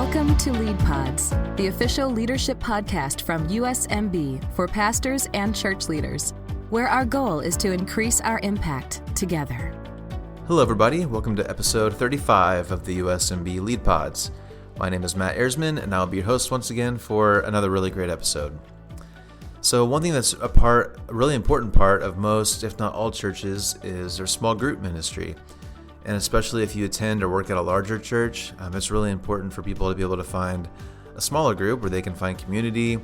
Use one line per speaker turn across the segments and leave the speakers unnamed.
Welcome to Lead Pods, the official leadership podcast from USMB for pastors and church leaders, where our goal is to increase our impact together.
Hello, everybody. Welcome to episode 35 of the USMB Lead Pods. My name is Matt Ersman, and I'll be your host once again for another really great episode. So one thing that's a really important part of most, if not all churches, is their small group ministry. And especially if you attend or work at a larger church, it's really important for people to be able to find a smaller group where they can find community,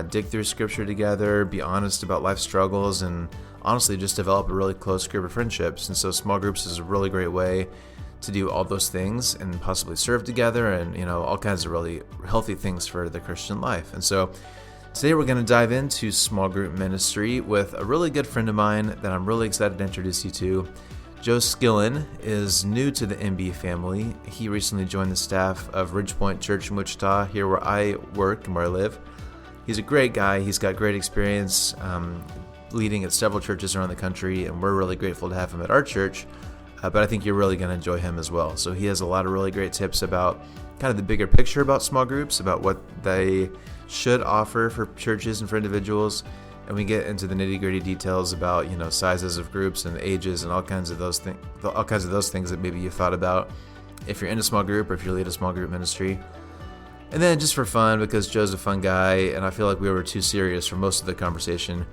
dig through scripture together, be honest about life struggles, and honestly just develop a really close group of friendships. And so small groups is a really great way to do all those things and possibly serve together and, all kinds of really healthy things for the Christian life. And so today we're going to dive into small group ministry with a really good friend of mine that I'm really excited to introduce you to. Joe Skillen is new to the MB family. He recently joined the staff of Ridgepoint Church in Wichita, here where I work and where I live. He's a great guy. He's got great experience leading at several churches around the country, and we're really grateful to have him at our church. But I think you're really going to enjoy him as well. So he has a lot of really great tips about kind of the bigger picture about small groups, about what they should offer for churches and for individuals. And we get into the nitty-gritty details about, sizes of groups and ages and all kinds of those things that maybe you thought about if you're in a small group or if you lead a small group ministry. And then just for fun, because Joe's a fun guy and I feel like we were too serious for most of the conversation,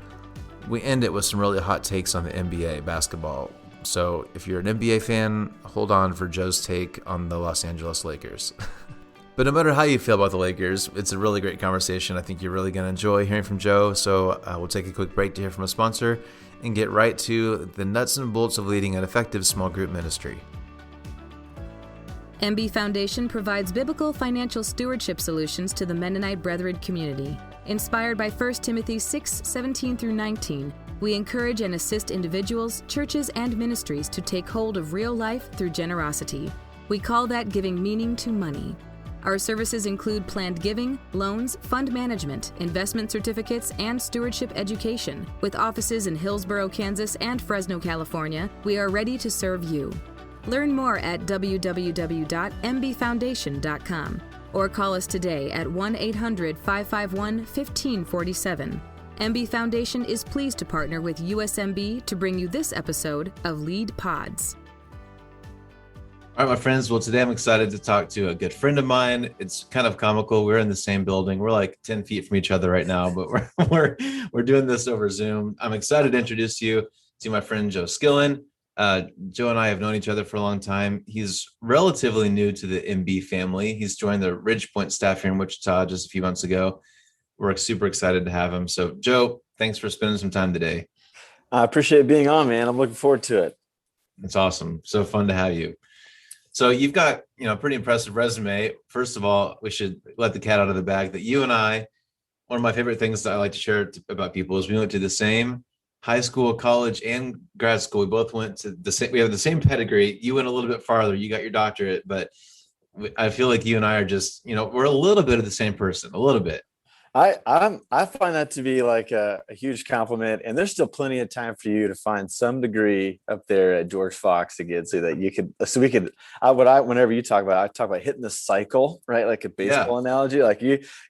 we end it with some really hot takes on the NBA basketball. So if you're an NBA fan, hold on for Joe's take on the Los Angeles Lakers. But no matter how you feel about the Lakers, it's a really great conversation. I think you're really going to enjoy hearing from Joe. So we'll take a quick break to hear from a sponsor and get right to the nuts and bolts of leading an effective small group ministry.
MB Foundation provides biblical financial stewardship solutions to the Mennonite Brethren community. Inspired by 1 Timothy 6:17-19, we encourage and assist individuals, churches, and ministries to take hold of real life through generosity. We call that giving meaning to money. Our services include planned giving, loans, fund management, investment certificates, and stewardship education. With offices in Hillsborough, Kansas, and Fresno, California, we are ready to serve you. Learn more at www.mbfoundation.com or call us today at 1-800-551-1547. MB Foundation is pleased to partner with USMB to bring you this episode of Lead Pods.
All right, my friends. Well, today I'm excited to talk to a good friend of mine. It's kind of comical. We're in the same building. We're like 10 feet from each other right now, but we're doing this over Zoom. I'm excited to introduce you to my friend Joe Skillen. Joe and I have known each other for a long time. He's relatively new to the MB family. He's joined the Ridgepoint staff here in Wichita just a few months ago. We're super excited to have him. So, Joe, thanks for spending some time today.
I appreciate being on, man. I'm looking forward to it.
It's awesome. So fun to have you. So you've got, a pretty impressive resume. First of all, we should let the cat out of the bag that you and I, one of my favorite things that I like to share about people is we went to the same high school, college, and grad school. We both went to the same, we have the same pedigree. You went a little bit farther. You got your doctorate, but I feel like you and I are just, we're a little bit of the same person, a little bit.
I find that to be like a huge compliment, and there's still plenty of time for you to find some degree up there at George Fox again, whenever you talk about, I talk about hitting the cycle, right? Like a baseball analogy, like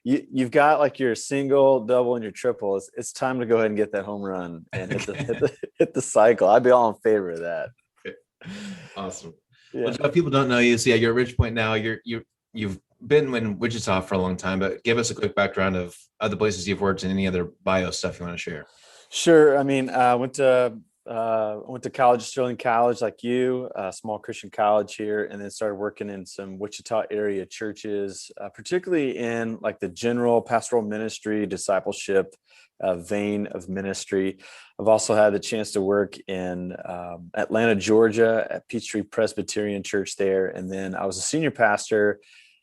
you've got like your single, double, and your triple. It's time to go ahead and get that home run and hit the cycle. I'd be all in favor of that.
Okay. Awesome.
Yeah.
Well, if people don't know you, so you're at Ridgepoint now. You've been in Wichita for a long time, but give us a quick background of other places you've worked and any other bio stuff you want to share.
Sure. I mean, I went to college, Sterling College, like you, a small Christian college here, and then started working in some Wichita area churches, particularly in like the general pastoral ministry, discipleship vein of ministry. I've also had the chance to work in Atlanta, Georgia at Peachtree Presbyterian Church there. And then I was a senior pastor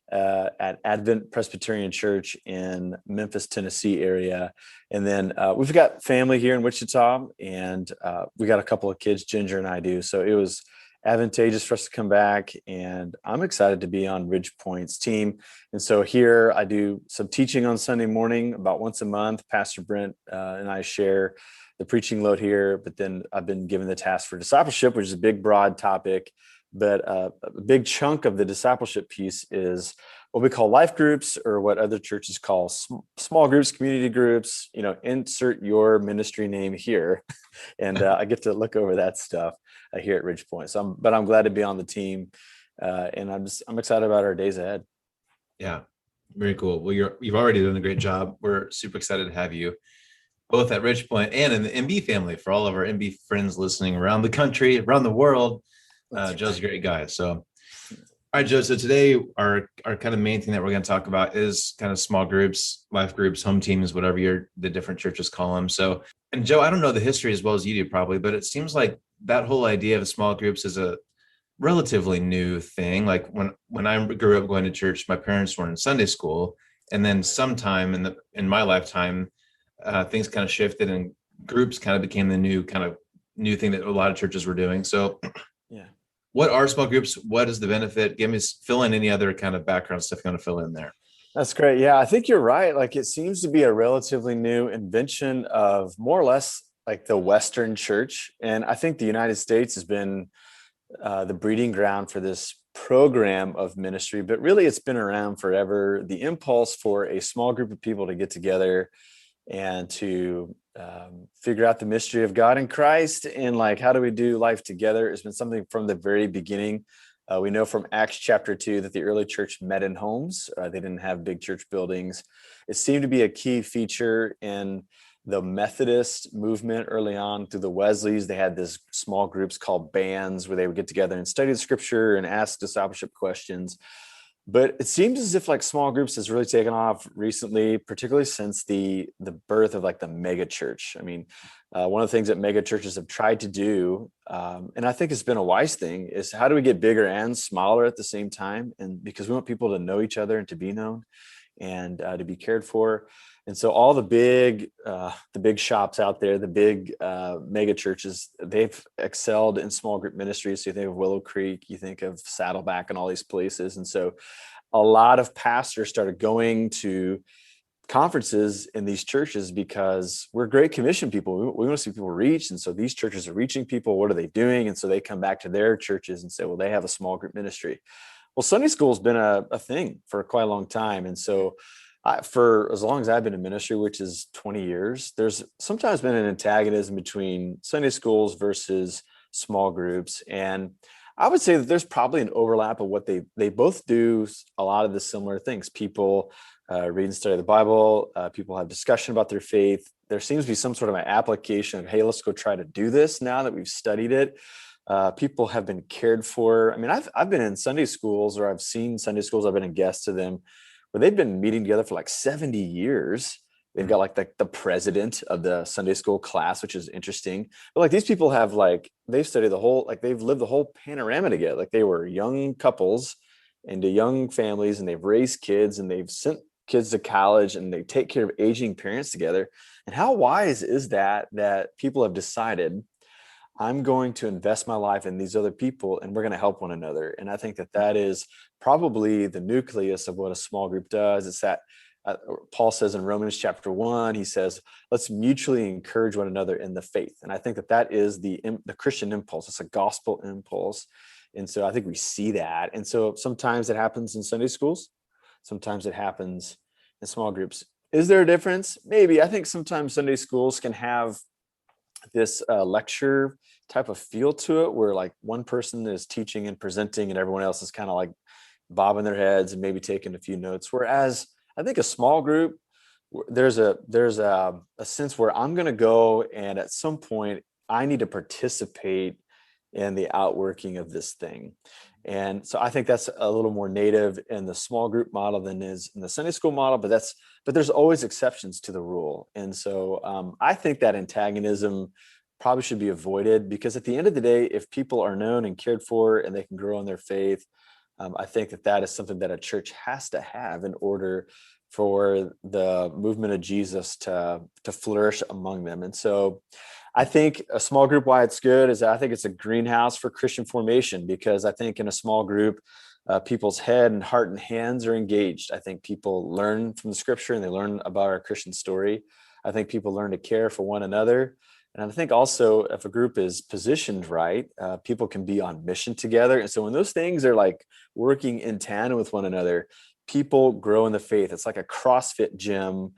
at Advent Presbyterian Church in Memphis, Tennessee area. And then we've got family here in Wichita, and we got a couple of kids, Ginger and I do. So it was advantageous for us to come back, and I'm excited to be on Ridgepoint's team. And so here I do some teaching on Sunday morning about once a month. Pastor Brent and I share the preaching load here, but then I've been given the task for discipleship, which is a big, broad topic But a big chunk of the discipleship piece is what we call life groups, or what other churches call small groups, community groups. Insert your ministry name here, and I get to look over that stuff here at Ridgepoint. So I'm glad to be on the team, and I'm excited about our days ahead.
Yeah, very cool. Well, you've already done a great job. We're super excited to have you both at Ridgepoint and in the MB family. For all of our MB friends listening around the country, around the world, Joe's a great guy. So, all right, Joe. So today, our kind of main thing that we're going to talk about is kind of small groups, life groups, home teams, whatever the different churches call them. So, and Joe, I don't know the history as well as you do probably, but it seems like that whole idea of small groups is a relatively new thing. Like when I grew up going to church, my parents were in Sunday school, and then sometime in my lifetime, things kind of shifted and groups kind of became the new thing that a lot of churches were doing. So
yeah.
What are small groups? What is the benefit? Fill in any other kind of background stuff you want to fill in there.
That's great. Yeah, I think you're right. Like, it seems to be a relatively new invention of more or less like the Western church. And I think the United States has been the breeding ground for this program of ministry, but really it's been around forever. The impulse for a small group of people to get together and to figure out the mystery of God in Christ, and like, how do we do life together, has been something from the very beginning. We know from Acts chapter 2 that the early church met in homes. They didn't have big church buildings. It seemed to be a key feature in the Methodist movement early on through the Wesleys. They had this small groups called bands where they would get together and study the scripture and ask discipleship questions. But it seems as if like small groups has really taken off recently, particularly since the birth of like the mega church. I mean, one of the things that mega churches have tried to do, and I think it's been a wise thing, is how do we get bigger and smaller at the same time? And because we want people to know each other and to be known and to be cared for. And so all the big shops out there, the big mega churches, they've excelled in small group ministries. So you think of Willow Creek, you think of Saddleback and all these places. And so a lot of pastors started going to conferences in these churches because we're Great Commission people. We want to see people reach. And so these churches are reaching people. What are they doing? And so they come back to their churches and say, well, they have a small group ministry. Well, Sunday school has been a thing for quite a long time. And so for as long as I've been in ministry, which is 20 years, there's sometimes been an antagonism between Sunday schools versus small groups. And I would say that there's probably an overlap of what they both do a lot of the similar things. People read and study the Bible. People have discussion about their faith. There seems to be some sort of an application of, hey, let's go try to do this now that we've studied it. People have been cared for. I mean, I've been in Sunday schools, or I've seen Sunday schools. I've been a guest to them, where they've been meeting together for like 70 years. They've got like the president of the Sunday school class, which is interesting. But like, these people have they've studied they've lived the whole panorama together. Like, they were young couples into young families, and they've raised kids, and they've sent kids to college, and they take care of aging parents together. And how wise is that people have decided, I'm going to invest my life in these other people, and we're going to help one another. And I think that is probably the nucleus of what a small group does. It's that Paul says in Romans chapter 1, he says, let's mutually encourage one another in the faith. And I think that is the Christian impulse. It's a gospel impulse. And so I think we see that. And so sometimes it happens in Sunday schools. Sometimes it happens in small groups. Is there a difference? Maybe. I think sometimes Sunday schools can have this lecture type of feel to it, where like one person is teaching and presenting and everyone else is kind of like bobbing their heads and maybe taking a few notes. Whereas I think a small group, there's a sense where I'm going to go, and at some point I need to participate in the outworking of this thing. And so I think that's a little more native in the small group model than is in the Sunday school model, but there's always exceptions to the rule. And so I think that antagonism probably should be avoided, because at the end of the day, if people are known and cared for and they can grow in their faith, I think that is something that a church has to have in order for the movement of Jesus to flourish among them. And so I think a small group, why it's good, is I think it's a greenhouse for Christian formation, because I think in a small group, people's head and heart and hands are engaged. I think people learn from the scripture and they learn about our Christian story. I think people learn to care for one another. And I think also if a group is positioned right, people can be on mission together. And so when those things are like working in tandem with one another, people grow in the faith. It's like a CrossFit gym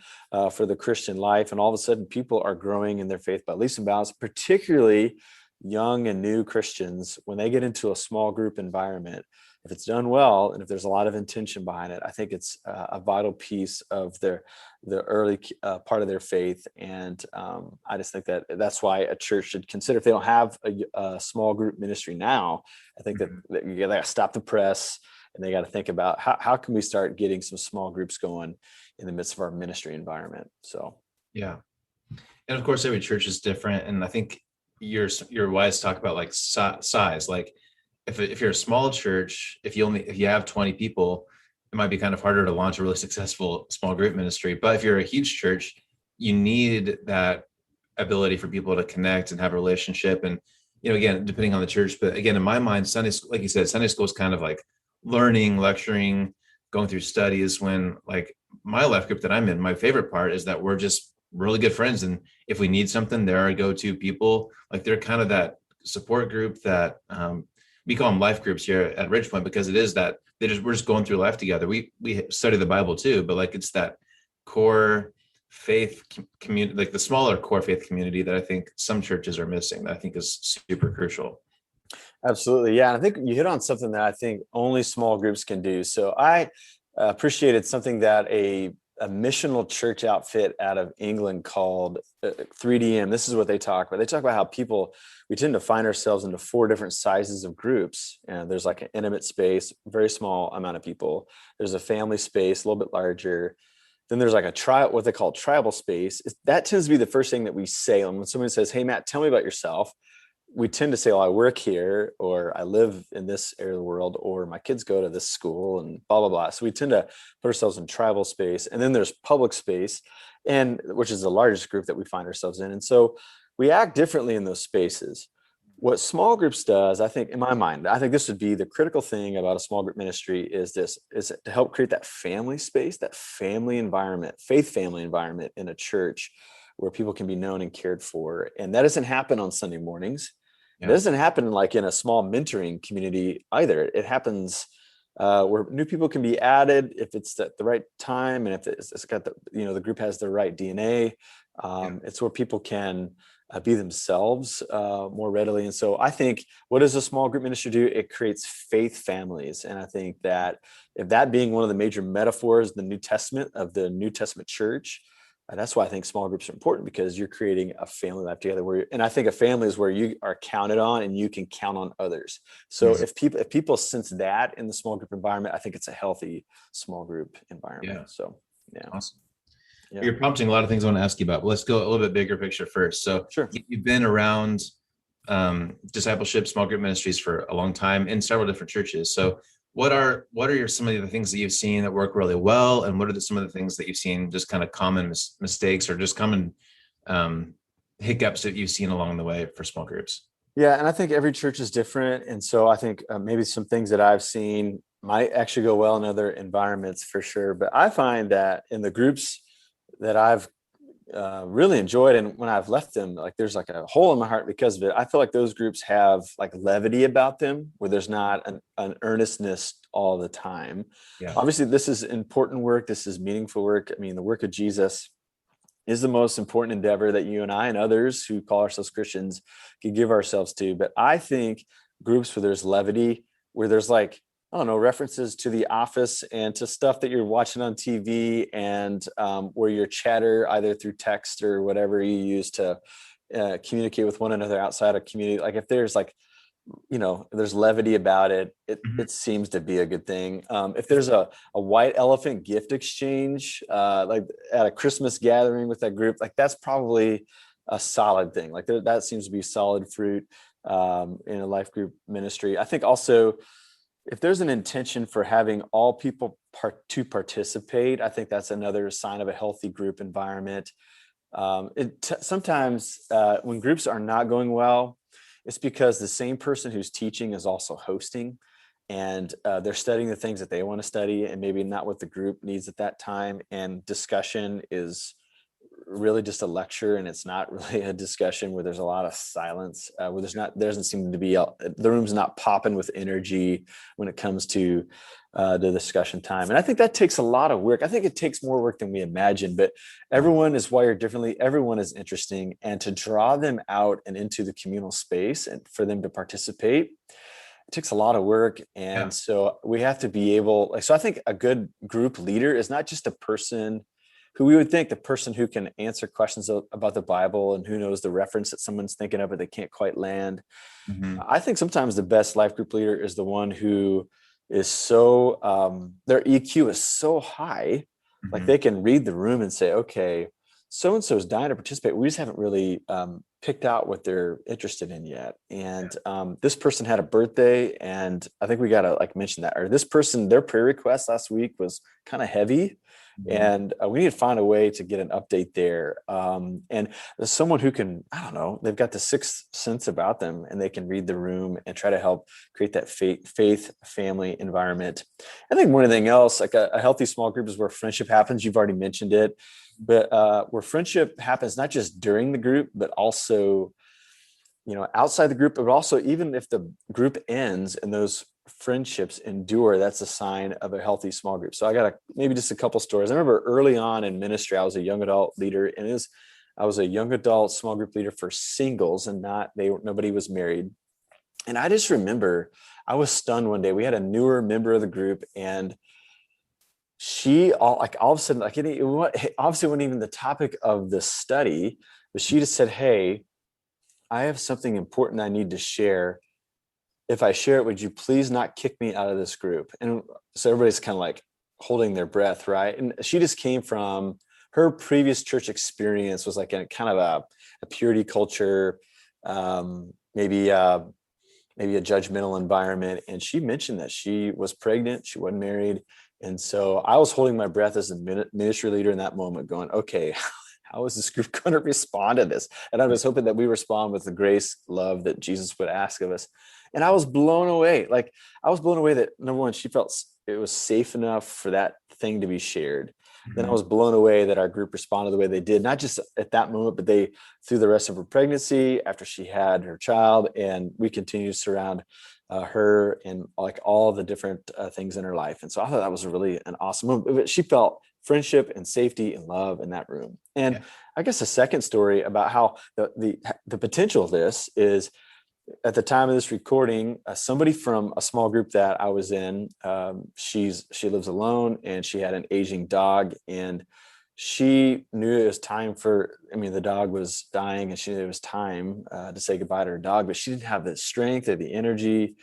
for the Christian life. And all of a sudden people are growing in their faith by leaps and bounds, particularly young and new Christians. When they get into a small group environment, if it's done well, and if there's a lot of intention behind it, I think it's a vital piece of the early part of their faith. And I just think that that's why a church should consider, if they don't have a small group ministry now, I think that you got to stop the press, and they got to think about how can we start getting some small groups going in the midst of our ministry environment. So
Yeah. And of course, every church is different. And I think your wise talk about like size, like if you're a small church, if you have 20 people, it might be kind of harder to launch a really successful small group ministry. But if you're a huge church, you need that ability for people to connect and have a relationship. And, again, depending on the church, but again, in my mind, Sunday school, like you said, Sunday school is kind of like learning, lecturing, going through studies. When like my life group that I'm in, my favorite part is that we're just really good friends. And if we need something, there are go-to people. Like they're kind of that support group that we call them life groups here at Ridgepoint, because it is that we're just going through life together. We study the Bible too, but like it's that core faith community, like the smaller core faith community that I think some churches are missing, that I think is super crucial.
Absolutely. Yeah. And I think you hit on something that I think only small groups can do. So I appreciated something that a missional church outfit out of England called 3DM. This is what they talk about. They talk about how we tend to find ourselves into 4 different sizes of groups. And there's like an intimate space, very small amount of people. There's a family space, a little bit larger. Then there's like what they call tribal space. That tends to be the first thing that we say when someone says, "Hey, Matt, tell me about yourself." We tend to say, "Oh, I work here," or "I live in this area of the world," or "My kids go to this school," and blah, blah, blah. So we tend to put ourselves in tribal space. And then there's public space, which is the largest group that we find ourselves in. And so we act differently in those spaces. What small groups does, I think, in my mind, I think this would be the critical thing about a small group ministry is to help create that family space, that family environment, faith family environment in a church where people can be known and cared for. And that doesn't happen on Sunday mornings. Yeah. It doesn't happen like in a small mentoring community either. It happens where new people can be added if it's at the right time, and if it's got the group has the right DNA. It's where people can be themselves more readily. And so I think, what does a small group ministry do? It creates faith families. And I think that if that being one of the major metaphors, the New Testament church, that's why I think small groups are important, because you're creating a family life together and I think a family is where you are counted on and you can count on others. So if people sense that in the small group environment, I think it's a healthy small group environment. Yeah. So, yeah.
Awesome. Yeah. You're prompting a lot of things I want to ask you about, but let's go a little bit bigger picture first. So sure. You've been around discipleship, small group ministries for a long time in several different churches. So what are some of the things that you've seen that work really well? And what are some of the things that you've seen just kind of common mistakes or just common hiccups that you've seen along the way for small groups?
Yeah. And I think every church is different. And so I think maybe some things that I've seen might actually go well in other environments for sure. But I find that in the groups that I've really enjoyed, and when I've left them, like there's like a hole in my heart because of it. I feel like those groups have like levity about them, where there's not an earnestness all the time. Yeah. Obviously, this is important work. This is meaningful work. I mean, the work of Jesus is the most important endeavor that you and I and others who call ourselves Christians can give ourselves to. But I think groups where there's levity, where there's like, I don't know, references to The Office and to stuff that you're watching on TV, and where your chatter either through text or whatever you use to communicate with one another outside of community. Like if there's like, there's levity about it, it seems to be a good thing. If there's a white elephant gift exchange, like at a Christmas gathering with that group, like that's probably a solid thing. Like that seems to be solid fruit in a life group ministry. I think also, if there's an intention for having all people to participate, I think that's another sign of a healthy group environment. Sometimes when groups are not going well, it's because the same person who's teaching is also hosting, and they're studying the things that they want to study and maybe not what the group needs at that time. And discussion is really just a lecture and it's not really a discussion where there's a lot of silence, where there doesn't seem to be, the room's not popping with energy when it comes to the discussion time. And I think that takes a lot of work. I think it takes more work than we imagine, but everyone is wired differently. Everyone is interesting. And to draw them out and into the communal space and for them to participate, it takes a lot of work. And so we have to be able, so I think a good group leader is not just a person who we would think the person who can answer questions about the Bible and who knows the reference that someone's thinking of, but they can't quite land.
Mm-hmm.
I think sometimes the best life group leader is the one who is so, their EQ is so high,
Mm-hmm.
like they can read the room and say, okay, so-and-so is dying to participate. We just haven't really picked out what they're interested in yet. And this person had a birthday, and I think we got to mention that, or this person, their prayer request last week was kind of heavy. Mm-hmm. And we need to find a way to get an update there. And there's someone who can, I don't know, they've got the sixth sense about them, and they can read the room and try to help create that faith family environment. I think more than anything else, like a healthy small group is where friendship happens. You've already mentioned it. But where friendship happens, not just during the group, but also, outside the group, but also even if the group ends and those friendships endure, that's a sign of a healthy small group. So I got maybe just a couple stories. I remember early on in ministry, I was a young adult leader, and I was a young adult small group leader for singles, and nobody was married. And I just remember I was stunned one day. We had a newer member of the group, and she all of a sudden, it obviously wasn't even the topic of the study, but she just said, "Hey, I have something important I need to share. If I share it, would you please not kick me out of this group?" And so everybody's kind of holding their breath, right? And she just came from her previous church experience was like a kind of a purity culture, maybe a judgmental environment. And she mentioned that she was pregnant, she wasn't married. And so I was holding my breath as a ministry leader in that moment going, okay, how is this group going to respond to this? And I was hoping that we respond with the grace, love that Jesus would ask of us. And I was blown away. I was blown away that, number one, she felt it was safe enough for that thing to be shared. Mm-hmm. Then I was blown away that our group responded the way they did, not just at that moment, but through the rest of her pregnancy, after she had her child, and we continue to surround her and all the different things in her life. And so I thought that was really an awesome moment. She felt friendship and safety and love in that room. And I guess a second story about how the potential of this is, at the time of this recording, somebody from a small group that I was in, she lives alone, and she had an aging dog, and she knew it was time the dog was dying, and she knew it was time to say goodbye to her dog, but she didn't have the strength or the energy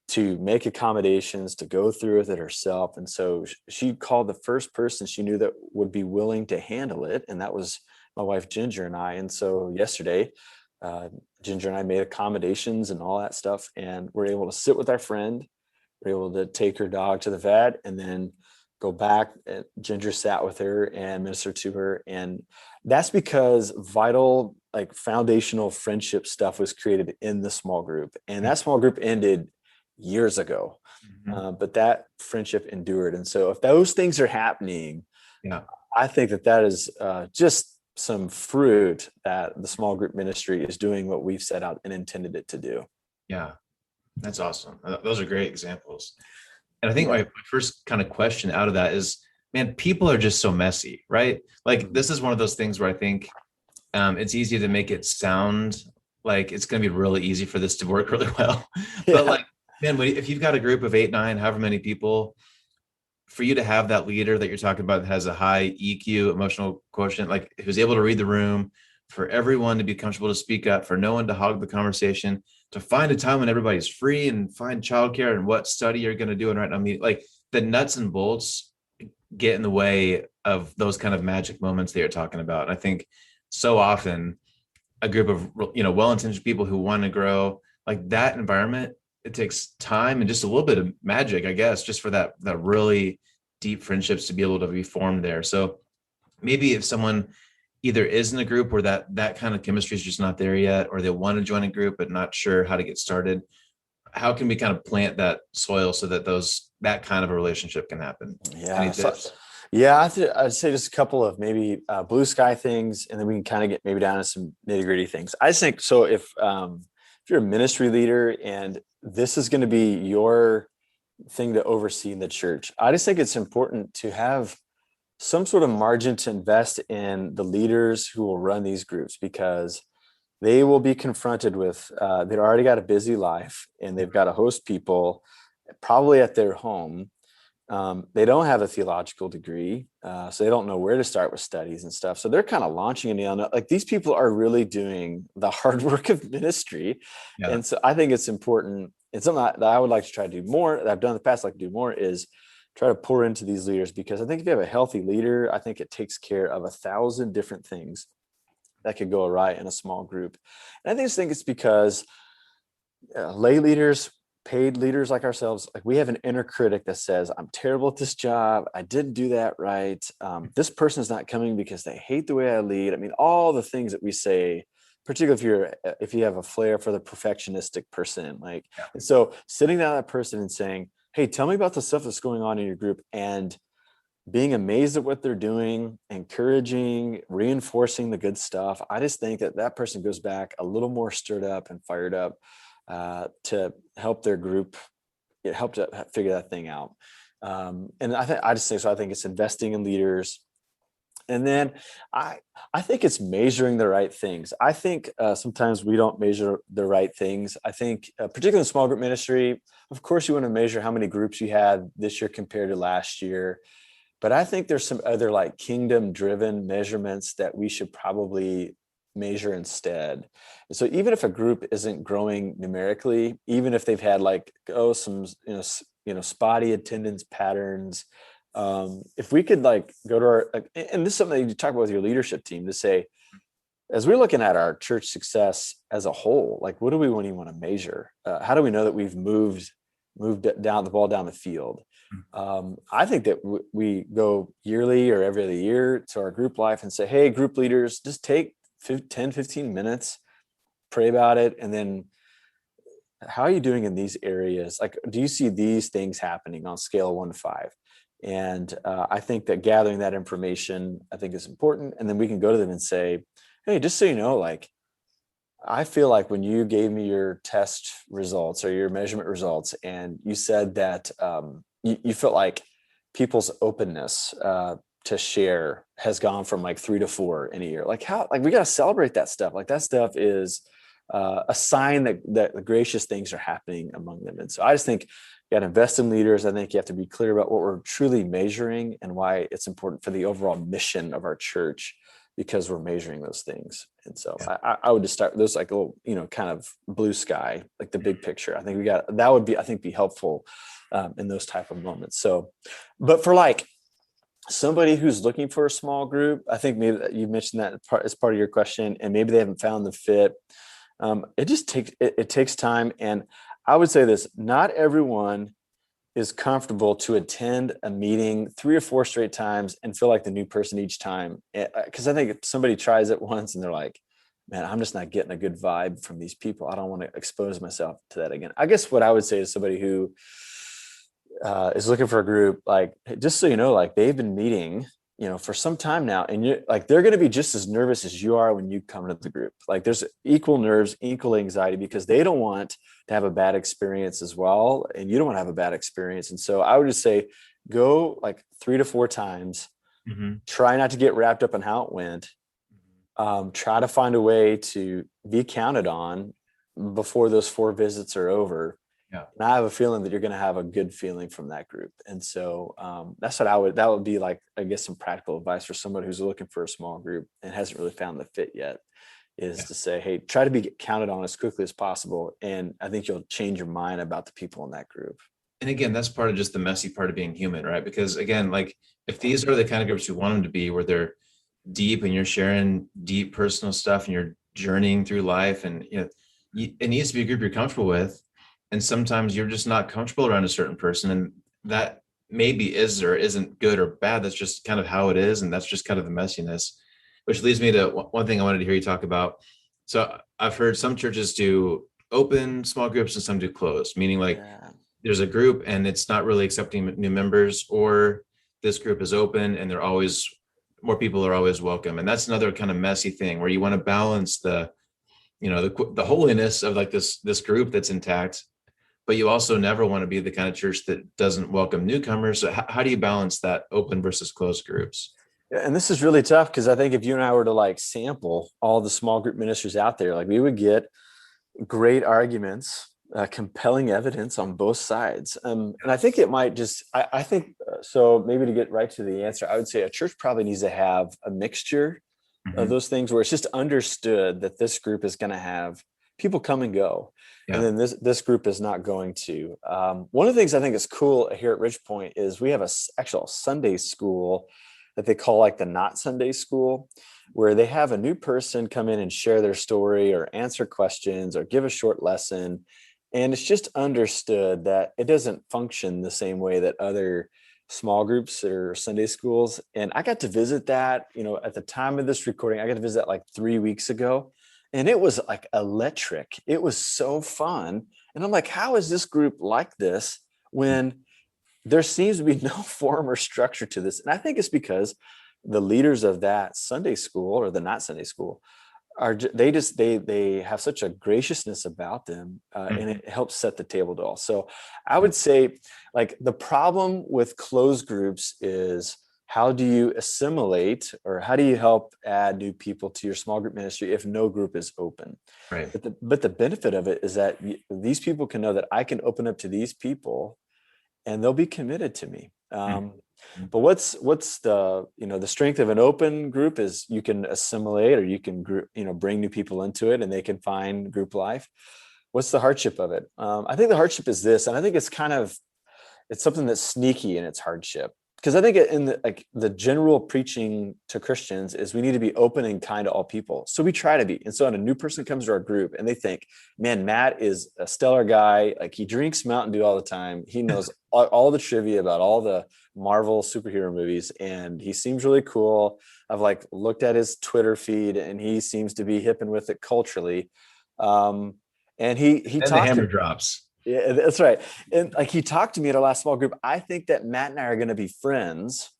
to make accommodations, to go through with it herself. And so she called the first person she knew that would be willing to handle it. And that was my wife, Ginger, and I. And so yesterday, Ginger and I made accommodations and all that stuff, and we're able to sit with our friend. We're able to take her dog to the vet and then go back. Ginger sat with her and ministered to her. And that's because vital, foundational friendship stuff was created in the small group. And that small group ended years ago. Mm-hmm. But that friendship endured. And so if those things are happening, I think that is just some fruit that the small group ministry is doing what we've set out and intended it to do.
Yeah, that's awesome. Those are great examples. And I think my first kind of question out of that is, man, people are just so messy, right? This is one of those things where I think it's easy to make it sound like it's going to be really easy for this to work really well. But man, if you've got a group of 8, 9, however many people, for you to have that leader that you're talking about that has a high EQ, emotional quotient, who's able to read the room, for everyone to be comfortable to speak up, for no one to hog the conversation, to find a time when everybody's free, and find childcare and what study you're going to do. And right now, the nuts and bolts get in the way of those kind of magic moments that you're talking about. And I think so often a group of, well-intentioned people who want to grow, that environment, it takes time and just a little bit of magic, I guess, just for that really deep friendships to be able to be formed there. So maybe if someone either is in a group where that kind of chemistry is just not there yet, or they want to join a group but not sure how to get started, how can we kind of plant that soil so that that kind of a relationship can happen?
Yeah. Yeah, I'd say just a couple of maybe blue sky things, and then we can kind of get maybe down to some nitty gritty things. I just think so. If you're a ministry leader and this is going to be your thing to oversee in the church, I just think it's important to have some sort of margin to invest in the leaders who will run these groups, because they will be confronted with they've already got a busy life and they've got to host people probably at their home. They don't have a theological degree, so they don't know where to start with studies and stuff. So they're kind of launching a on like these people are really doing the hard work of ministry.
Yeah.
And so I think it's important. It's something that I would like to try to do more, that I've done in the past, like to do more, is try to pour into these leaders, because I think if you have a healthy leader, I think it takes care of 1,000 different things that could go awry in a small group. And I just think it's because lay leaders, paid leaders like ourselves, like we have an inner critic that says, I'm terrible at this job. I didn't do that right. This person is not coming because they hate the way I lead. I mean, all the things that we say, particularly if you have a flair for the perfectionistic person, like, and so sitting down that person and saying, hey, tell me about the stuff that's going on in your group, and being amazed at what they're doing, encouraging, reinforcing the good stuff. I just think that person goes back a little more stirred up and fired up to help their group, help to figure that thing out. And I just think so. I think it's investing in leaders. And then I think it's measuring the right things. I think sometimes we don't measure the right things. I think particularly in small group ministry, of course, you want to measure how many groups you had this year compared to last year. But I think there's some other like kingdom driven measurements that we should probably measure instead. And so even if a group isn't growing numerically, even if they've had like, some, spotty attendance patterns, if we could like go to our, and this is something that you talk about with your leadership team, to say, as we're looking at our church success as a whole, like what do we want to measure? How do we know that we've moved down the ball down the field? I think that we go yearly or every other year to our group life and say, hey, group leaders, just take 10, 15 minutes, pray about it. And then how are you doing in these areas? Like, do you see these things happening on scale of 1 to 5? And I think that gathering that information, I think, is important. And then we can go to them and say, hey, just so you know, like, I feel like when you gave me your test results or your measurement results, and you said that you felt like people's openness to share has gone from like 3 to 4 in a year. Like we got to celebrate that stuff. Like that stuff is a sign that the gracious things are happening among them. And so I just think you got to invest in leaders. I think you have to be clear about what we're truly measuring and why it's important for the overall mission of our church, because we're measuring those things. And so I would just start those like a little, kind of blue sky, like the big picture. I think that would be, I think, be helpful in those type of moments. So, but for like somebody who's looking for a small group, I think maybe you mentioned that as part of your question, and maybe they haven't found the fit. It just takes time. And I would say this, not everyone is comfortable to attend a meeting 3 or 4 straight times and feel like the new person each time. Because I think if somebody tries it once and they're like, man, I'm just not getting a good vibe from these people, I don't want to expose myself to that again. I guess what I would say is somebody who is looking for a group, like, just so you know, like they've been meeting, for some time now, and you're like, they're going to be just as nervous as you are when you come to the group. Like there's equal nerves, equal anxiety, because they don't want to have a bad experience as well. And you don't want to have a bad experience. And so I would just say, go like 3 to 4 times, try not to get wrapped up in how it went. Try to find a way to be counted on before those 4 visits are over. Yeah. And I have a feeling that you're going to have a good feeling from that group. And so that's what that would be like, I guess, some practical advice for somebody who's looking for a small group and hasn't really found the fit yet, is to say, hey, try to be counted on as quickly as possible. And I think you'll change your mind about the people in that group.
And again, that's part of just the messy part of being human, right? Because again, like if these are the kind of groups you want them to be, where they're deep and you're sharing deep personal stuff and you're journeying through life, and it needs to be a group you're comfortable with. And sometimes you're just not comfortable around a certain person, and that maybe is or isn't good or bad. That's just kind of how it is. And that's just kind of the messiness, which leads me to one thing I wanted to hear you talk about. So I've heard some churches do open small groups and some do closed, meaning like there's a group and it's not really accepting new members, or this group is open and they're always, more people are always welcome. And that's another kind of messy thing where you want to balance the, the holiness of like this group that's intact, but you also never want to be the kind of church that doesn't welcome newcomers. So how do you balance that open versus closed groups?
And this is really tough because I think if you and I were to like sample all the small group ministers out there, like we would get great arguments, compelling evidence on both sides. And I think it might just, I think, so maybe to get right to the answer, I would say a church probably needs to have a mixture of those things where it's just understood that this group is going to have people come and go. Yeah. And then this group is not going to. One of the things I think is cool here at Ridge Point is we have actual Sunday school that they call like the Not Sunday School, where they have a new person come in and share their story or answer questions or give a short lesson. And it's just understood that it doesn't function the same way that other small groups or Sunday schools. And I got to visit that, at the time of this recording, I got to visit that like 3 weeks ago. And it was like electric. It was so fun. And I'm like, how is this group like this when there seems to be no form or structure to this? And I think it's because the leaders of that Sunday school or the Not Sunday School they have such a graciousness about them, and it helps set the table to all. So I would say like the problem with closed groups is how do you assimilate or how do you help add new people to your small group ministry if no group is open?
Right.
But the benefit of it is that these people can know that I can open up to these people and they'll be committed to me. But what's the the strength of an open group is you can assimilate or you can bring new people into it and they can find group life. What's the hardship of it? I think the hardship is this, and I think it's something that's sneaky in its hardship, because I think in the general preaching to Christians is we need to be open and kind to all people. So we try to be. And so when a new person comes to our group and they think, man, Matt is a stellar guy. Like he drinks Mountain Dew all the time. He knows all the trivia about all the Marvel superhero movies. And he seems really cool. I've like looked at his Twitter feed and he seems to be hipping with it culturally. And he talked
the hammer drops.
Yeah, that's right. And like he talked to me at our last small group. I think that Matt and I are going to be friends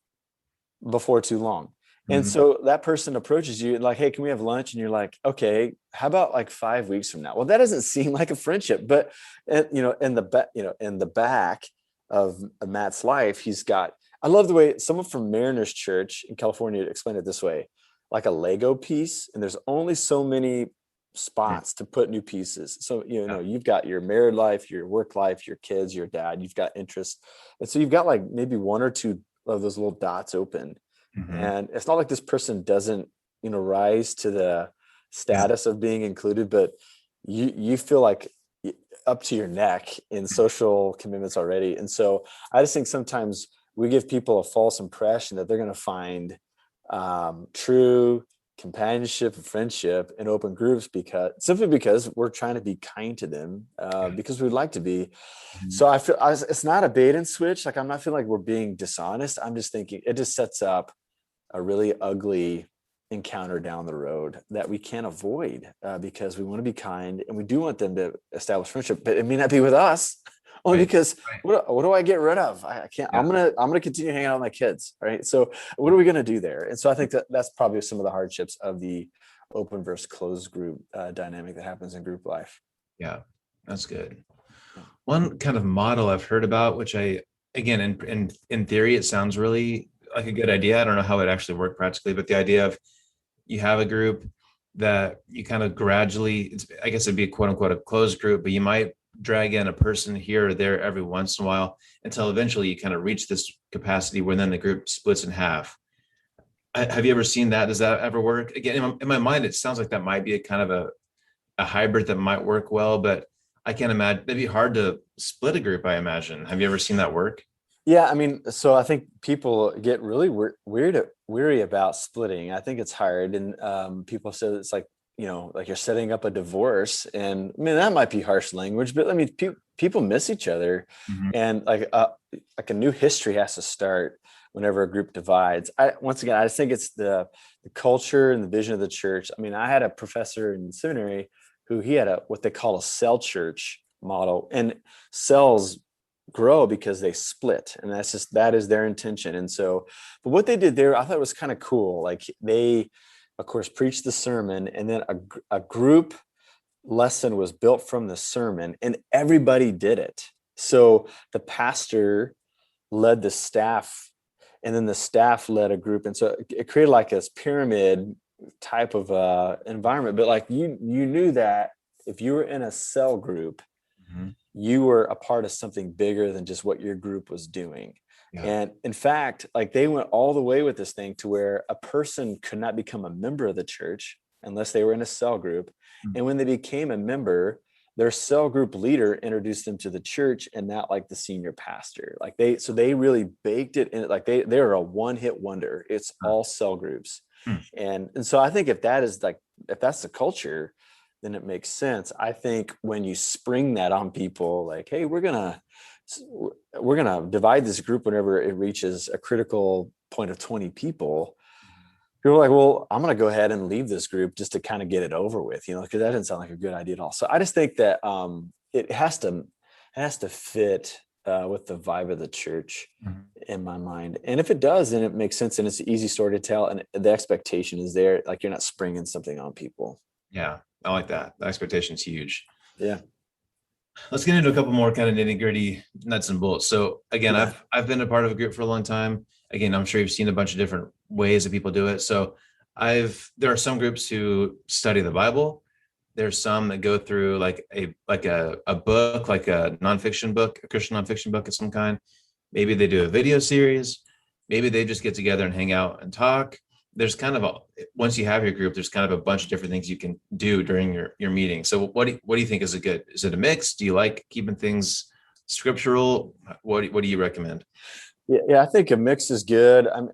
before too long. And so that person approaches you and like, hey, can we have lunch? And you're like, okay, how about like 5 weeks from now? Well, that doesn't seem like a friendship, but in the back of Matt's life, he's got, I love the way someone from Mariners Church in California explained it this way, like a Lego piece. And there's only so many spots to put new pieces. So, you've got your married life, your work life, your kids, your dad, you've got interests. And so you've got like maybe one or two of those little dots open. And it's not like this person doesn't, rise to the status of being included, but you feel like up to your neck in social commitments already. And so I just think sometimes we give people a false impression that they're going to find true companionship and friendship in open groups because we're trying to be kind to them, because we'd like to be. So I feel it's not a bait and switch. Like I'm not feeling like we're being dishonest. I'm just thinking it just sets up a really ugly encounter down the road that we can't avoid, because we want to be kind and we do want them to establish friendship, but it may not be with us. Only because what do I get rid of? I can't. Yeah. I'm gonna continue hanging out with my kids, right? So what are we gonna do there? And so I think that's probably some of the hardships of the open versus closed group dynamic that happens in group life.
Yeah, that's good. One kind of model I've heard about, which again in theory it sounds really like a good idea. I don't know how it actually worked practically, but the idea of you have a group that you kind of gradually, I guess it'd be quote unquote a closed group, but you might drag in a person here or there every once in a while until eventually you kind of reach this capacity where then the group splits in half. Have you ever seen that? Does that ever work? Again, in my mind, it sounds like that might be a kind of a hybrid that might work well, but I can't imagine. It'd be hard to split a group, I imagine. Have you ever seen that work?
Yeah, I mean, so I think people get really weary about splitting. I think it's hard, and people say it's like, like you're setting up a divorce, and I mean that might be harsh language, but I mean people miss each other, and like a new history has to start whenever a group divides. I just think it's the culture and the vision of the church. I mean, I had a professor in seminary who he had what they call a cell church model, and cells grow because they split, and that is their intention. And so, but what they did there, I thought was kind of cool. Like they, of course, preached the sermon, and then a group lesson was built from the sermon, and everybody did it. So the pastor led the staff, and then the staff led a group, and so it created like this pyramid type of environment. But like you knew that if you were in a cell group,
Mhm.
you were a part of something bigger than just what your group was doing.
Yeah.
And in fact, like they went all the way with this thing to where a person could not become a member of the church unless they were in a cell group.
Mm.
And when they became a member, their cell group leader introduced them to the church, and not like the senior pastor. Like they really baked it in. Like they're a one-hit wonder. It's all cell groups.
Mm.
And so I think if that's the culture, then it makes sense. I think when you spring that on people, like, hey, we're gonna divide this group whenever it reaches a critical point of 20 people, people are like, well, I'm going to go ahead and leave this group just to kind of get it over with, because that doesn't sound like a good idea at all. So I just think that it has to fit with the vibe of the church in my mind. And if it does, then it makes sense, and it's an easy story to tell, and the expectation is there. Like you're not springing something on people.
Yeah, I like that. The expectation is huge.
Yeah.
Let's get into a couple more kind of nitty gritty nuts and bolts. So again,
Yeah.
I've been a part of a group for a long time. Again, I'm sure you've seen a bunch of different ways that people do it. So there are some groups who study the Bible. There's some that go through like a book, like a nonfiction book, a Christian nonfiction book of some kind. Maybe they do a video series. Maybe they just get together and hang out and talk. There's kind of once you have your group, there's kind of a bunch of different things you can do during your meeting. So what do you think is is it a mix? Do you like keeping things scriptural? What do you recommend?
Yeah, I think a mix is good. I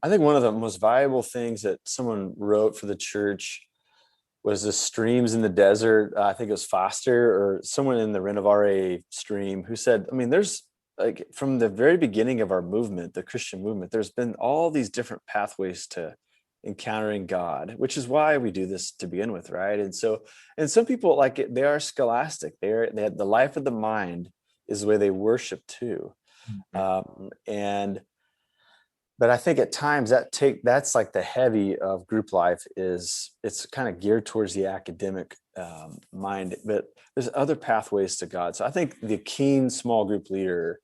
think one of the most valuable things that someone wrote for the church was the streams in the desert. I think it was Foster or someone in the Renovare stream who said, I mean, there's like from the very beginning of our movement, the Christian movement, there's been all these different pathways to encountering God, which is why we do this to begin with, right? And some people like it, they are scholastic. They had the life of the mind is the way they worship too. But I think at times that's like the heavy of group life is it's kind of geared towards the academic mind, but there's other pathways to God. So I think the keen small group leader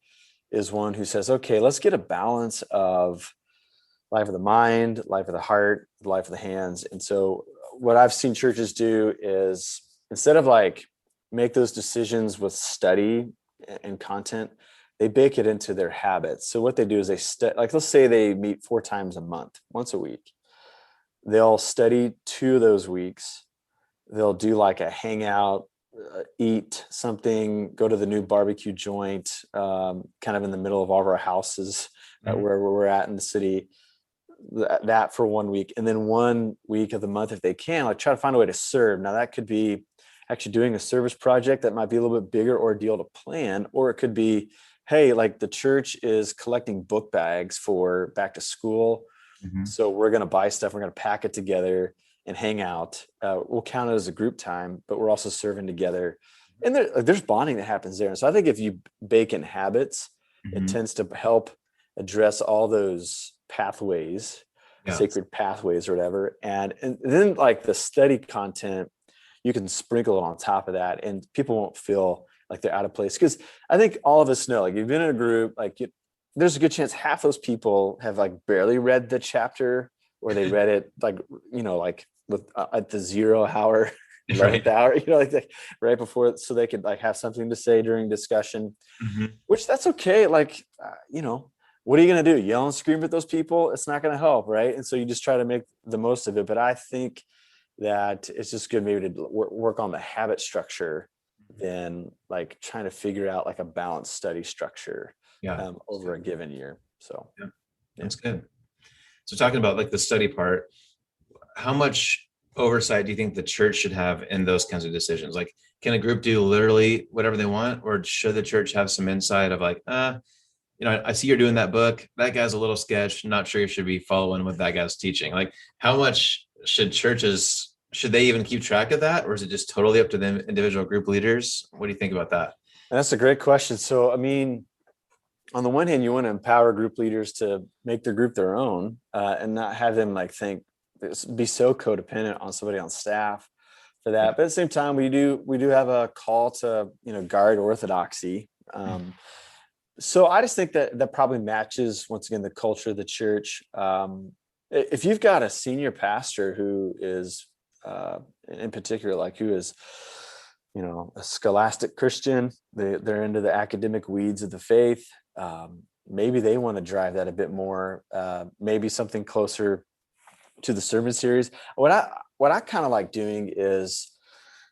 is one who says, okay, let's get a balance of life of the mind, life of the heart, life of the hands. And so what I've seen churches do is instead of like make those decisions with study and content, they bake it into their habits. So what they do is like, let's say they meet 4 times a month, once a week. They'll study 2 of those weeks. They'll do like a hangout, eat something, go to the new barbecue joint, kind of in the middle of all of our houses where we're at in the city, that for 1 week. And then 1 week of the month, if they can, like try to find a way to serve. Now that could be actually doing a service project that might be a little bit bigger ordeal to plan, or it could be, hey, like the church is collecting book bags for back to school. So we're going to buy stuff. We're going to pack it together and hang out. We'll count it as a group time, but we're also serving together. And there's bonding that happens there. And so I think if you bake in habits, it tends to help address all those pathways, sacred pathways or whatever. And then like the study content, you can sprinkle it on top of that and people won't feel like they're out of place. Because I think all of us know, like you've been in a group, like there's a good chance half those people have like barely read the chapter, or they read it like, like with at the 0 hour, 11th hour, like right before, so they could like have something to say during discussion, which that's okay. Like, what are you going to do? Yell and scream at those people? It's not going to help. Right. And so you just try to make the most of it. But I think that it's just good maybe to work on the habit structure than like trying to figure out like a balanced study structure over a given year. So
that's good. So talking about like the study part, how much oversight do you think the church should have in those kinds of decisions? Like, can a group do literally whatever they want, or should the church have some insight of like, I see you're doing that book. That guy's a little sketch. Not sure you should be following what that guy's teaching. Like, how much should they even keep track of that? Or is it just totally up to them individual group leaders? What do you think about that?
That's a great question. So, I mean, on the one hand, you want to empower group leaders to make their group their own, and not have them like be so codependent on somebody on staff for
Yeah.
that. But at the same time, we do have a call to, guard orthodoxy. So I just think that that probably matches, once again, the culture of the church. If you've got a senior pastor who is, in particular, like who is, a scholastic Christian, they're into the academic weeds of the faith. Maybe they want to drive that a bit more. Maybe something closer to the sermon series. What I kind of like doing is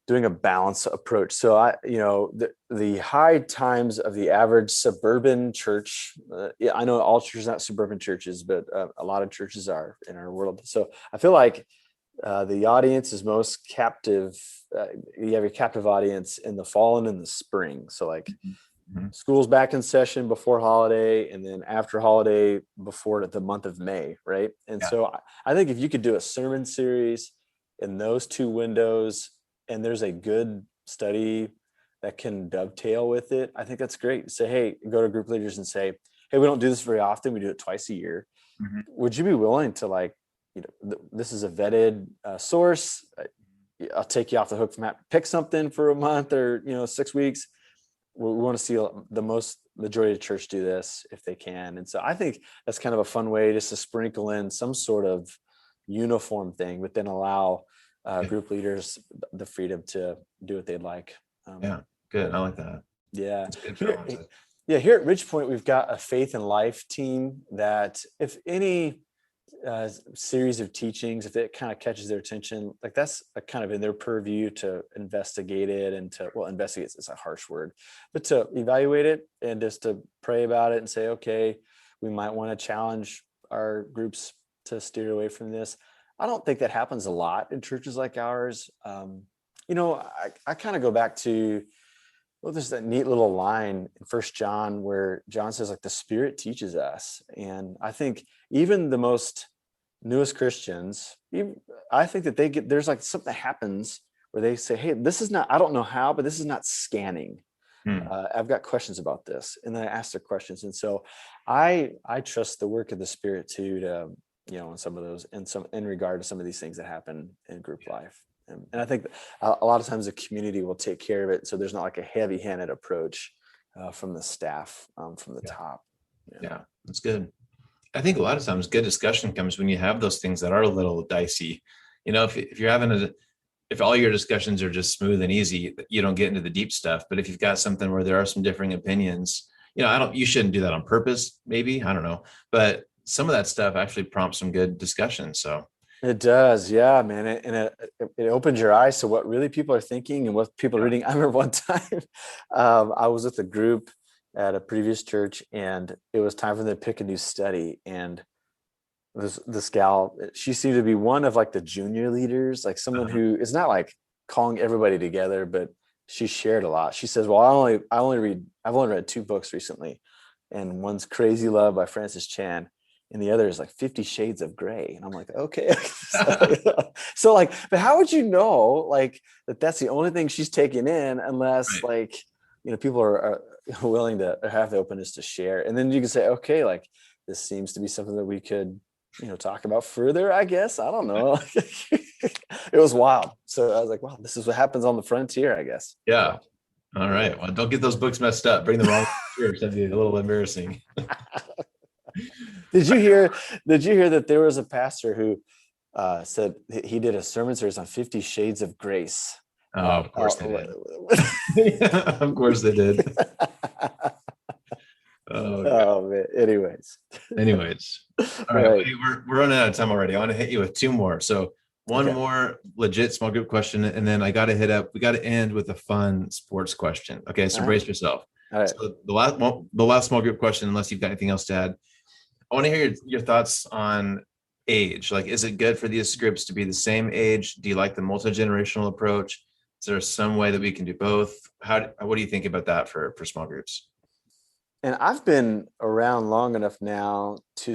doing a balanced approach. So the high times of the average suburban church. Yeah, I know all churches are not suburban churches, but a lot of churches are in our world. So I feel like the audience is most captive. You have your captive audience in the fall and in the spring. So like
Mhm.
school's back in session before holiday, and then after holiday before the month of May, right? And
Yeah.
so I think if you could do a sermon series in those two windows, and there's a good study that can dovetail with it, I think that's great. Say, hey, go to group leaders and say, hey, we don't do this very often. We do it twice a year.
Mhm.
Would you be willing to, like, this is a vetted source. I'll take you off the hook from that. Pick something for a month or 6 weeks. We want to see the most majority of church do this if they can. And so I think that's kind of a fun way just to sprinkle in some sort of uniform thing, but then allow
Yeah.
group leaders the freedom to do what they'd like.
Yeah. Good. I like that.
Yeah.
It's good for
Here,
everyone to.
yeah. Here at Ridgepoint, we've got a faith and life team that if any series of teachings, if it kind of catches their attention, like that's kind of in their purview to investigate it and investigate is a harsh word, but to evaluate it and just to pray about it and say, okay, we might want to challenge our groups to steer away from this. I don't think that happens a lot in churches like ours. I kind of go back to, there's that neat little line in First John where John says, like, the Spirit teaches us. And I think even the most newest Christians, I think that there's like something that happens where they say, hey, this is not, I don't know how, but this is not scanning.
Hmm.
I've got questions about this. And then I ask the questions. And so I trust the work of the Spirit too, to, in some of those, in regard to some of these things that happen in group life. And I think a lot of times the community will take care of it. So there's not like a heavy handed approach from the staff, from the
Yeah.
top.
Yeah. That's good. I think a lot of times good discussion comes when you have those things that are a little dicey. If you're if all your discussions are just smooth and easy, you don't get into the deep stuff. But if you've got something where there are some differing opinions, you shouldn't do that on purpose, maybe, I don't know. But some of that stuff actually prompts some good discussion. So
It does, yeah, man. It opens your eyes to what really people are thinking and what people are
yeah.
reading. I remember one time I was with a group at a previous church, and it was time for them to pick a new study. And this gal, she seemed to be one of like the junior leaders, like someone who is not like calling everybody together, but she shared a lot. She says, well, I've only read two books recently, and one's Crazy Love by Francis Chan, and the other is like 50 Shades of Gray. And I'm like, okay. So like, but how would you know like that that's the only thing she's taking in, unless
Right.
like, people are willing to have the openness to share. And then you can say, okay, like this seems to be something that we could, talk about further, I guess. I don't know. It was wild. So I was like, wow, this is what happens on the frontier, I guess.
Yeah. All right. Well, don't get those books messed up. Bring the wrong church. That'd be a little embarrassing.
Did you hear that there was a pastor who said he did a sermon series on 50 Shades of Grace?
Oh, of course they did. Of course they did. Oh, God.
Oh man. Anyways.
All right.
Right.
We're running out of time already. I want to hit you with two more. So one
Okay.
more legit small group question, and then we got to end with a fun sports question. Okay, so
All right.
brace yourself.
All right.
So the last small group question, unless you've got anything else to add, I want to hear your thoughts on age. Like, is it good for these groups to be the same age? Do you like the multi-generational approach? Is there some way that we can do both? What do you think about that for small groups?
And I've been around long enough now to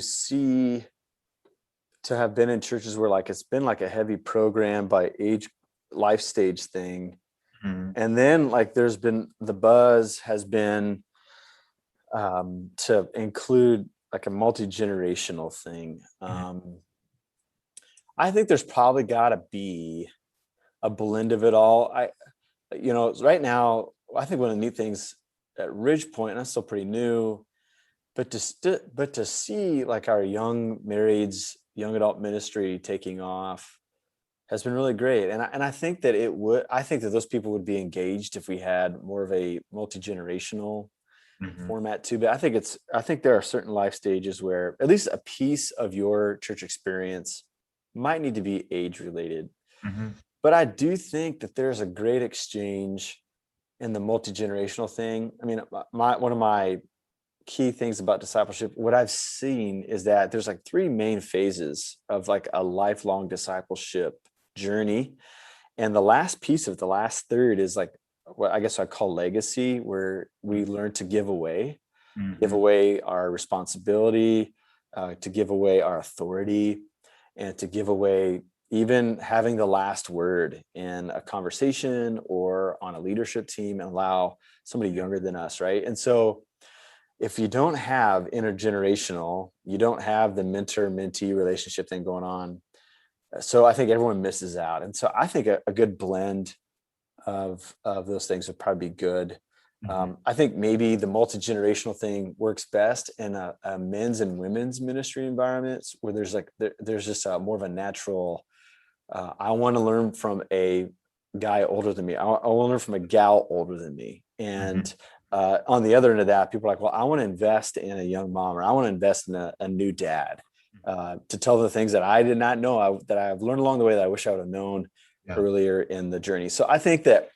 have been in churches where like it's been like a heavy program by age, life stage thing.
Mm-hmm.
And then like there's been the buzz has been to include like a multi-generational thing. I think there's probably got to be a blend of it all. Right now, I think one of the neat things at Ridgepoint, and I'm still pretty new, but to see like our young marrieds, young adult ministry taking off has been really great. And I think that I think that those people would be engaged if we had more of a multi-generational
Mm-hmm.
format too. But I think there are certain life stages where at least a piece of your church experience might need to be age related.
Mm-hmm.
But I do think that there's a great exchange in the multi-generational thing. I mean, one of my key things about discipleship, what I've seen is that there's like three main phases of like a lifelong discipleship journey. And the last piece of the last third is like what I guess I call legacy, where we learn to give away our responsibility, to give away our authority, and to give away even having the last word in a conversation or on a leadership team, and allow somebody younger than us, right? And so if you don't have intergenerational, you don't have the mentor-mentee relationship thing going on. So I think everyone misses out. And so I think a good blend of those things would probably be good. I think maybe the multi-generational thing works best in a men's and women's ministry environments where there's just more of a natural, I want to learn from a guy older than me. I want to learn from a gal older than me. And on the other end of that, people are like, well, I want to invest in a young mom, or I want to invest in a new dad, to tell the things that I did not know, that I've learned along the way that I wish I would have known earlier in the journey. So I think that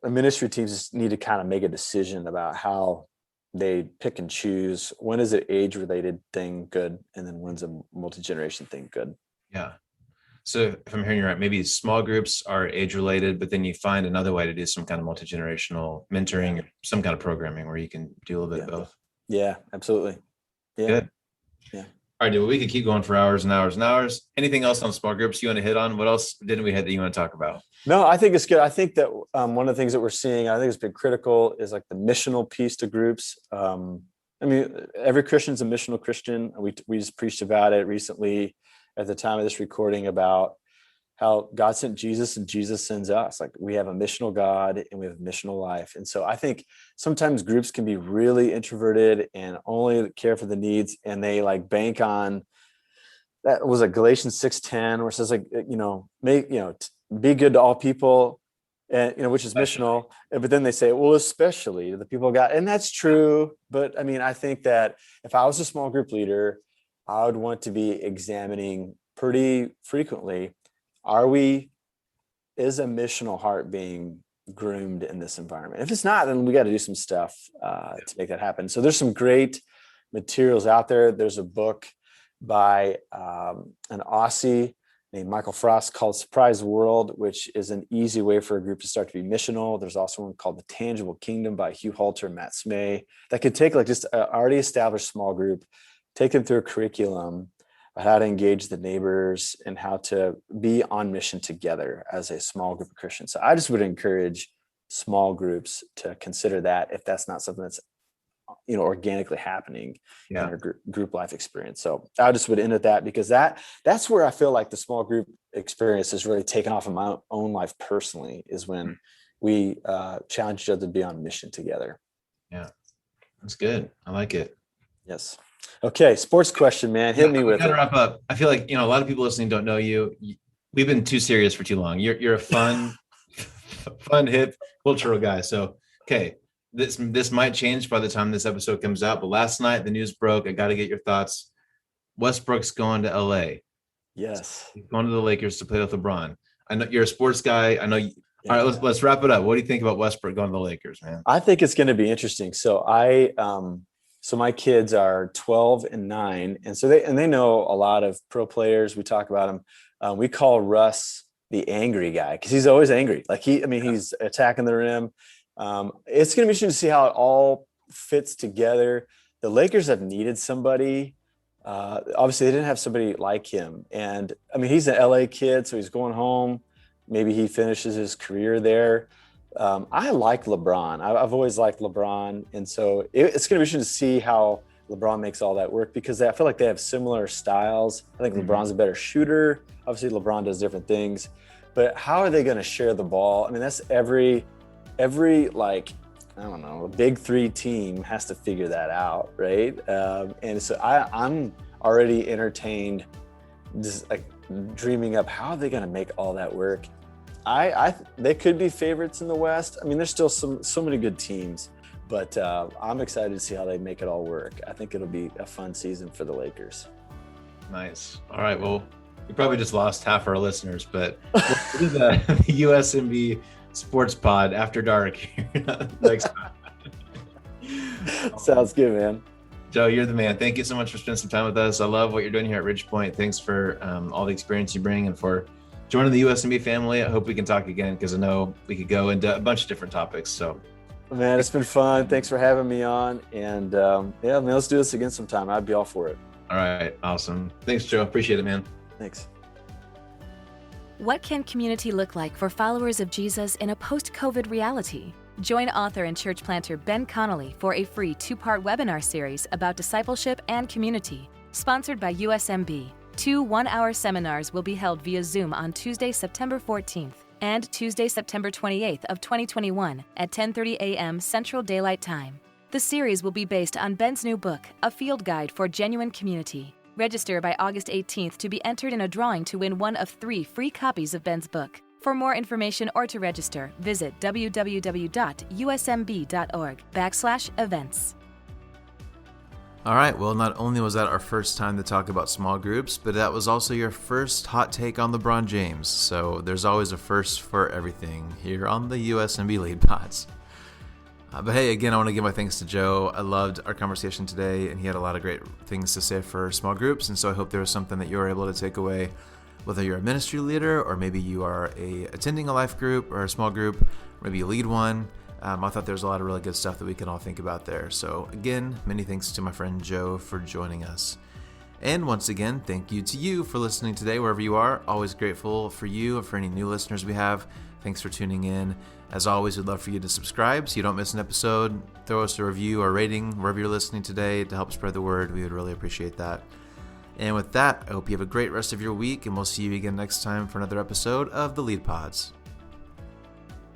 ministry teams just need to kind of make a decision about how they pick and choose. When is an age-related thing good? And then when's a multi-generation thing good?
Yeah. So if I'm hearing you right, maybe small groups are age-related, but then you find another way to do some kind of multi-generational mentoring, or some kind of programming where you can do a little bit of both.
Yeah, absolutely. Yeah.
Good.
Yeah.
All right, dude, we could keep going for hours and hours and hours. Anything else on small groups you want to hit on? What else didn't we hit that you want to talk about?
No, I think it's good. I think that one of the things that we're seeing, I think it's been critical, is like the missional piece to groups. I mean, every Christian's a missional Christian. We just preached about it recently at the time of this recording, about how God sent Jesus and Jesus sends us. Like, we have a missional God and we have a missional life. And so I think sometimes groups can be really introverted and only care for the needs, and they like bank on, that was a Galatians 6:10, where it says, like, be good to all people, and which is missional. But then they say, well, especially to the people of God. And that's true. But I mean, I think that if I was a small group leader, I would want to be examining pretty frequently, is a missional heart being groomed in this environment? If it's not, then we got to do some stuff to make that happen. So there's some great materials out there. There's a book by an Aussie named Michael Frost called Surprise World, which is an easy way for a group to start to be missional. There's also one called The Tangible Kingdom by Hugh Halter and Matt Smay, that could take like just an already established small group, take them through a curriculum, how to engage the neighbors, and how to be on mission together as a small group of Christians. So I just would encourage small groups to consider that, if that's not something that's organically happening in our group life experience. So I just would end at that, because that's where I feel like the small group experience has really taken off in my own life personally, is when we challenge each other to be on mission together.
Yeah, that's good. I like it.
Yes. Okay, sports question, man. Hit me with it.
Gotta wrap up. I feel like a lot of people listening don't know you. We've been too serious for too long. You're a fun, hip, cultural guy. So okay, this might change by the time this episode comes out. But last night the news broke. I got to get your thoughts. Westbrook's going to LA.
Yes.
He's going to the Lakers to play with LeBron. I know you're a sports guy. I know. All right, let's wrap it up. What do you think about Westbrook going to the Lakers, man?
I think it's going to be interesting. So So my kids are 12 and 9. And so they know a lot of pro players. We talk about them. We call Russ the angry guy, because he's always angry. Like he's attacking the rim. It's going to be interesting to see how it all fits together. The Lakers have needed somebody. Obviously they didn't have somebody like him. And I mean, he's an LA kid, so he's going home. Maybe he finishes his career there. I like LeBron. I've always liked LeBron. And so it's going to be interesting to see how LeBron makes all that work, because I feel like they have similar styles. I think LeBron's a better shooter. Obviously, LeBron does different things. But how are they going to share the ball? I mean, that's every like, I don't know, a big three team has to figure that out, right? And so I'm already entertained, just like dreaming up how are they going to make all that work. They could be favorites in the West. I mean, there's still so many good teams, but I'm excited to see how they make it all work. I think it'll be a fun season for the Lakers.
Nice. All right. Well, we probably just lost half our listeners, but we'll do the USMB Sports Pod after dark here next time.
Sounds good, man.
Joe, you're the man. Thank you so much for spending some time with us. I love what you're doing here at Ridgepoint. Thanks for all the experience you bring and for joining the USMB family. I hope we can talk again, because I know we could go into a bunch of different topics. So,
man, it's been fun. Thanks for having me on. And yeah, man, let's do this again sometime. I'd be all for it.
All right. Awesome. Thanks, Joe. Appreciate it, man.
Thanks.
What can community look like for followers of Jesus in a post-COVID reality? Join author and church planter Ben Connolly for a free 2-part webinar series about discipleship and community, sponsored by USMB. 2 one-hour seminars will be held via Zoom on Tuesday, September 14th and Tuesday, September 28th of 2021 at 10:30 a.m. Central Daylight Time. The series will be based on Ben's new book, A Field Guide for Genuine Community. Register by August 18th to be entered in a drawing to win one of 3 free copies of Ben's book. For more information or to register, visit www.usmb.org/events.
All right. Well, not only was that our first time to talk about small groups, but that was also your first hot take on LeBron James. So there's always a first for everything here on the USMB Lead Pods. But hey, again, I want to give my thanks to Joe. I loved our conversation today, and he had a lot of great things to say for small groups. And so I hope there was something that you were able to take away, whether you're a ministry leader or maybe you are attending a life group or a small group, or maybe you lead one. I thought there was a lot of really good stuff that we can all think about there. So again, many thanks to my friend Joe for joining us. And once again, thank you to you for listening today, wherever you are. Always grateful for you and for any new listeners we have. Thanks for tuning in. As always, we'd love for you to subscribe so you don't miss an episode. Throw us a review or rating wherever you're listening today to help spread the word. We would really appreciate that. And with that, I hope you have a great rest of your week, and we'll see you again next time for another episode of the Lead Pods.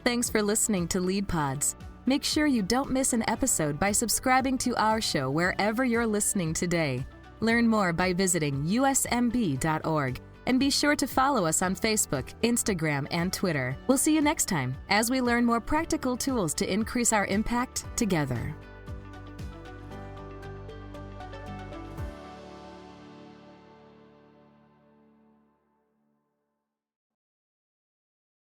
Thanks for listening to Lead Pods. Make sure you don't miss an episode by subscribing to our show wherever you're listening today. Learn more by visiting usmb.org. And be sure to follow us on Facebook, Instagram, and Twitter. We'll see you next time as we learn more practical tools to increase our impact together.